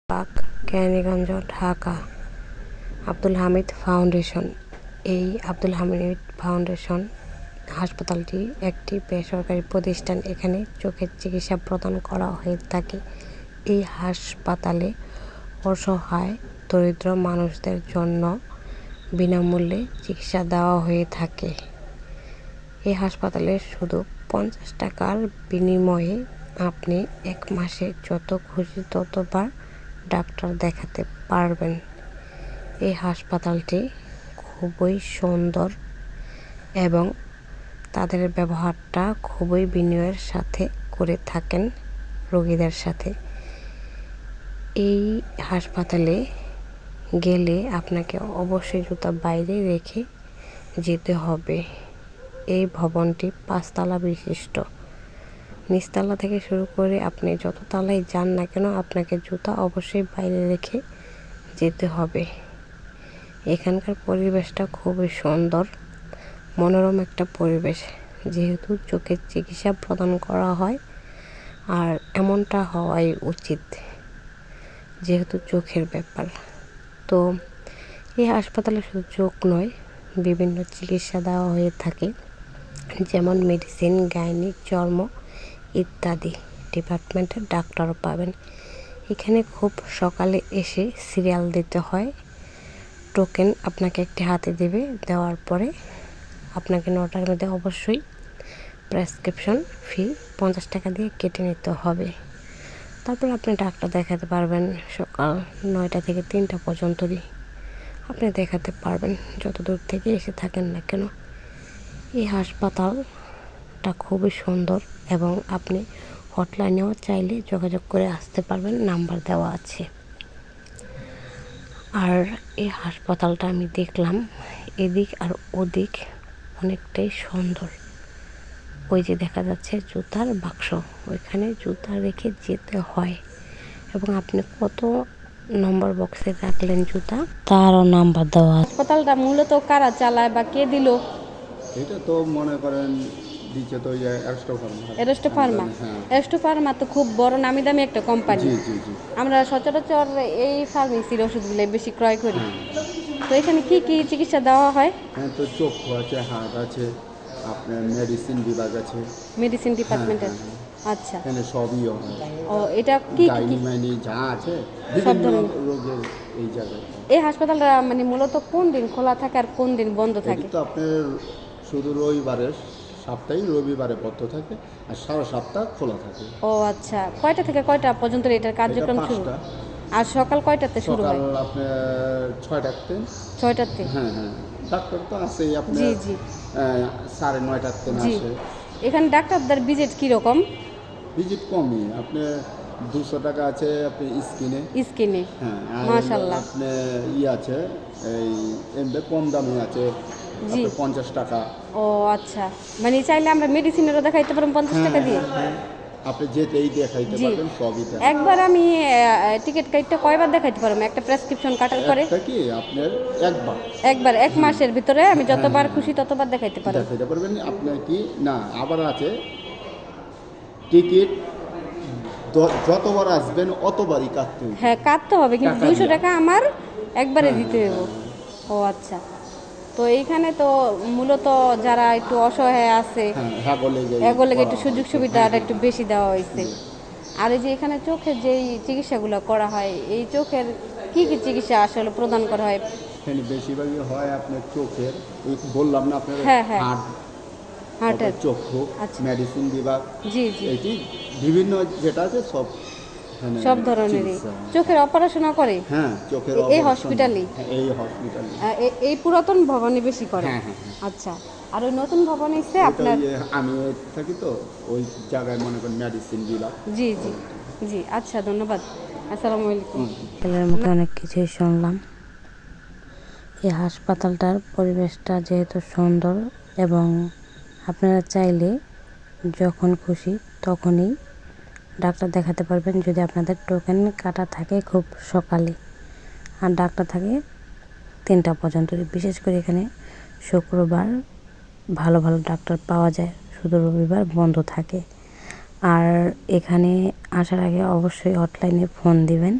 Park, Keraniganj, Dhaka. Abdul Hamid foundation. এই Abdul Hamid foundation হাসপাতালটি একটি বেসরকারি প্রতিষ্ঠান। এখানে চোখের চিকিৎসা প্রদান করা হয়ে থাকে। এই হাসপাতালে অসহায় দরিদ্র মানুষদের জন্য বিনামূল্যে চিকিৎসা দেওয়া হয়ে থাকে। এই হাসপাতালে শুধু 50 টাকার বিনিময়ে আপনি 1 মাসে যত খুশি ততবার ডাক্তার দেখাতে পারবেন। এই হাসপাতালটি খুবই সুন্দর এবং তাদের ব্যবহারটা খুবই বিনয়ের সাথে করে থাকেন রোগীদের সাথে। এই হাসপাতালে গেলে আপনাকে অবশ্যই জুতা বাইরে রেখে যেতে হবে। এই ভবনটি 5 তলা বিশিষ্ট। নিচতলা থেকে শুরু করে আপনি যত তলায় যান না কেন আপনাকে জুতা অবশ্যই বাইরে রেখে যেতে হবে। এখানকার পরিবেশটা খুবই সুন্দর, মনোরম একটা পরিবেশ। যেহেতু চোখের চিকিৎসা প্রদান করা হয়, আর এমনটা হওয়াই উচিত যেহেতু চোখের ব্যাপার। তো এই হাসপাতালে শুধু চোখ নয়, বিভিন্ন চিকিৎসা দেওয়া হয়ে থাকে, যেমন মেডিসিন, গাইনি, চর্ম ইত্যাদি ডিপার্টমেন্টের ডাক্তারও পাবেন। এখানে খুব সকালে এসে সিরিয়াল দিতে হয়। টোকেন আপনাকে একটি হাতে দেবে, দেওয়ার পরে আপনাকে 9টার মধ্যে অবশ্যই প্রেসক্রিপশন ফি 50 টাকা দিয়ে কেটে নিতে হবে। তারপর আপনি ডাক্তার দেখাতে পারবেন। সকাল 9টা থেকে 3টা পর্যন্তই আপনি দেখাতে পারবেন, যত দূর থেকে এসে থাকেন না কেন। এই হাসপাতালটা খুবই সুন্দর এবং আপনি হটলাইনেও চাইলে যোগাযোগ করে আসতে পারবেন, নাম্বার দেওয়া আছে। আর এই হাসপাতালটা আমি দেখলাম এদিক আর ওদিক অনেকটাই সুন্দর। ওই যে দেখা যাচ্ছে জুতার বাক্স, ওইখানে জুতা রেখে যেতে হয় এবং আপনি কত নম্বর বক্সে রাখলেন জুতা তারও নাম্বার দেওয়া। হাসপাতালটা মূলত কারা চালায় বা কে দিল? এটা তো মনে করেন দিচ্ছে তো এরোস্টো ফার্মা। এরোস্টো ফার্মা তো খুব বড় নামি দামি একটা কোম্পানি। জি জি জি। আমরা সচরাচর এই ফার্মেসির ওষুধগুলো বেশি ক্রয় করি। তো এখানে কি কি চিকিৎসা দেওয়া হয়? হ্যাঁ, তো চক্ষু আছে, হার্ট আছে, আপনার মেডিসিন বিভাগ আছে, মেডিসিন ডিপার্টমেন্টের। আচ্ছা, এখানে সবই হয়। ও এটা কি গাইনি মাইনি যা আছে সব বিভিন্ন ধরনের রোগের এই জায়গায়। এই হাসপাতালটা মানে মূলত কোন দিন খোলা থাকে আর কোন দিন বন্ধ থাকে? তো আপনার শুধু সপ্তাহে রবিবারে বন্ধ থাকে আর সারা সপ্তাহ খোলা থাকে। ও আচ্ছা, কয়টা থেকে কয়টা পর্যন্ত এটার কার্যক্রম শুরু? আর সকাল কয়টাতে শুরু হয়? সকাল আপনার 6টাতে। 6টাতে? হ্যাঁ হ্যাঁ, ডাক্তার তো আছেই আপনার। জি জি। 9:30টাতে জি। আসে। এখানে ডাক্তারদের ভিজিট কীরকম? ভিজিট কমই, আপনার 200 টাকা আছে আপনি স্কিনে। হ্যাঁ, আর মাশাআল্লাহ। আপনার আছে এই এমনি কম দামি আছে জি। 50 টাকা। ও আচ্ছা, মানে চাইলে আমরা মেডিসিনেরও দেখাইতে পারবো 50 টাকা দিয়ে? হ্যাঁ, আপনি যেতেই দেখাইতে পারবেন সবই। একবার আমি টিকিট কাটতে কয়বার দেখাইতে পারবো একটা প্রেসক্রিপশন কাটার পরে? কি আপনার একবার 1 মাসের ভিতরে আমি যতবার খুশি ততবার দেখাইতে পারবো? দেখাইতে পারবেন। আপনার কি না আবার আছে টিকিট যতবার আসবেন অতবারই কাটতে হবে। হ্যাঁ, কাটতে হবে, কিন্তু 200 টাকা আমার একবারে দিতে হবে। ও আচ্ছা, তো এইখানে তো মূলত যারা একটু অসহায় আছে এগুলো একটু সুযোগ সুবিধাটা একটু বেশি দেওয়া হয়েছে। আর এই যে এখানে চোখের যেই চিকিৎসাগুলো করা হয়, এই চোখের কি কি চিকিৎসা আসলে প্রদান করা হয়? এখানে বেশিরভাগই হয় আপনার চোখের, বললাম না আপনার, হার্টের, চক্ষু, মেডিসিন বিভাগ। জি জি। এটি বিভিন্ন যেটা আছে সব ধরনেরই চোখের অপারেশনও করে। হ্যাঁ, চোখের এই হসপিটালে? এই পুরাতন ভবনে বেশি করে? হ্যাঁ। আচ্ছা, আর ওই নতুন ভবনে এসে আপনার? আমি থাকি তো ওই জায়গায় মনে করেন মেডিসিন বিভাগ। জি জি জি। আচ্ছা, ধন্যবাদ। আসসালামু আলাইকুম। ছেলের মুখে অনেক কিছুই শুনলাম। এই হাসপাতালটার পরিবেশটা যেহেতু সুন্দর এবং আপনারা চাইলে যখন খুশি তখনই ডাক্তার দেখাতে পারবেন, যদি আপনাদের টোকেন কাটা থাকে খুব সকালে, আর ডাক্তার থাকে 3টা পর্যন্ত। বিশেষ করে এখানে শুক্রবার ভালো ভালো ডাক্তার পাওয়া যায়, শুধু রবিবার বন্ধ থাকে। আর এখানে আসার আগে অবশ্যই হটলাইনে ফোন দিবেন,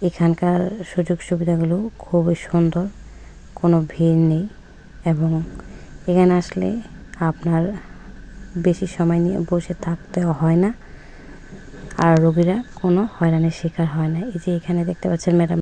এখানকার সুযোগ সুবিধাগুলো খুবই সুন্দর, কোনো ভিড় নেই এবং এখানে আসলে আপনার বেশি সময় নিয়ে বসে থাকতেও হয় না, আর রোগীরা কোনো হয়রানির শিকার হয় না। এই যে এখানে দেখতে পাচ্ছেন ম্যাডাম